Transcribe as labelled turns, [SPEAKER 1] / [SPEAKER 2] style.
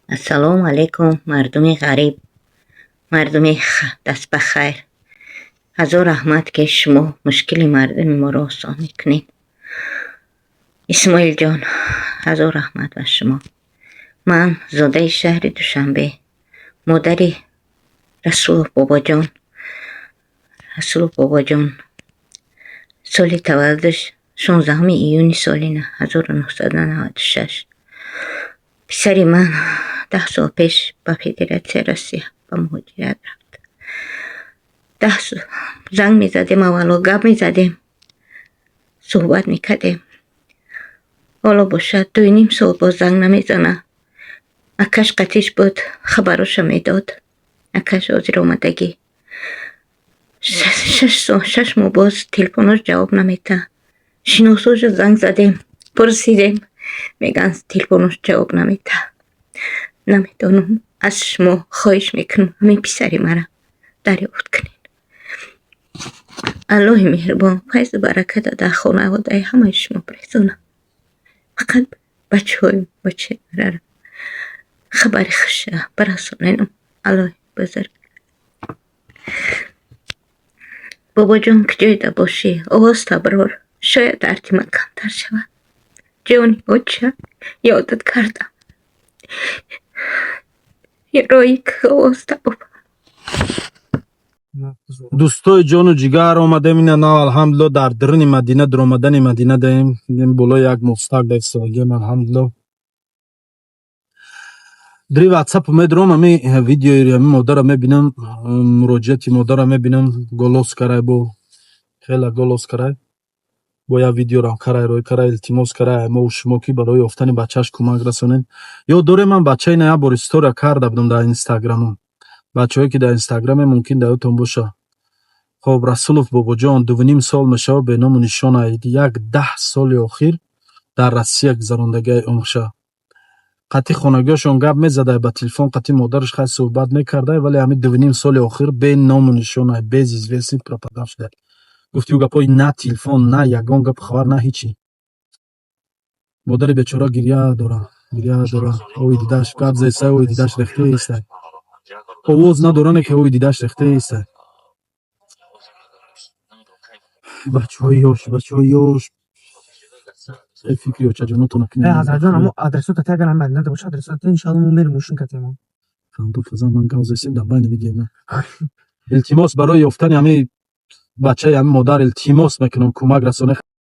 [SPEAKER 1] السلام علیکم مردم غریب، مردم دست به خیر. هزار رحمت که شما مشکل مردم ما را آسان میکنین. اسماعیل جان، هزار رحمت به شما. من زاده شهر دوشنبه، مادر رسول بابا جان سال تولدش 16 ایون سال 1996. پسری من 10 سال پیش به فدراسیون روسیه به مهاجرت رفت. 10 سال زنگ میزدیم، اولا گپ میزدیم، صحبت میکردیم. حالا باشد 2.5 سال باز زنگ نمیزنه. اکش قطیش بود، خبرش میداد. اکش حاضر آمدگی 6 ماه باز تلفنش جواب نمیده. شناساش زنگ زدیم، پرسیدیم، میگن تلفنش جواب نمیده. نمیدانم، از شما خواهش میکنم همین پسری مرا دریافت کنین. الله مهربان فیض و برکت در خانواده همه شما برسونه. فقط بچه مرا خبر خوش برسونین. الله بزرگ. بابا جان که جایده باشی آواز تبرار، شاید درد من کمتر شود. جانی بچه یادت کردم، یه رایی که آواز تبرار.
[SPEAKER 2] دوستای جان و جگر آمدیم این نو الحمدلله در درون مدینه در آمدن مدینه داریم. بالا یک مستق در سالگیم الحمدلله. دری واتساپ میدرم امی ویدیوی امی مادر میبینم، مراجعتی مادر میبینم، گلوس کرای با خیلی گلوس کرای با یا ویدیو رام کرای روی کرای التماس کرای ما و شما کی برای یافتن بچهش کمک رسونین. یا دورم من بچه نه بار استوری کرده بودم در اینستاگرام. بچه‌ای که در اینستاگرام ممکن دایتون باشه. خب رسولوف بابا جان 2.5 سال میشه به نام و نشان اید. یک 10 سال اخیر در روسیه گذراندگی عمرشه. قطعی خانگیشون گپ میزده به تلفن، قطعی مادرش خیلی صحبت میکرده، ولی همین 2.5 سال اخیر به نام و نشان bez izvestny пропадав شده. گفتی او گپای نه تلفن نه یگان گپ خبر نه هیچی. مادر بیچاره گریه داره اوی دیدش گپ زیسه، اوی دیدش رخته ایسته، آواز ندارن که اوی دیدش رخته ایسته. بچه‌های یاش فکری چه جونتون کنه.
[SPEAKER 3] حضرت جان اما آدرسات تا اگر من نده باشه آدرسات ان شاء الله میرم ماشین کتیم.
[SPEAKER 2] فهمت فضا من گاز هستم در بین ویدیو. التماس برای یافتن همین بچه همین مادر التماس میکنم کمک رسانه.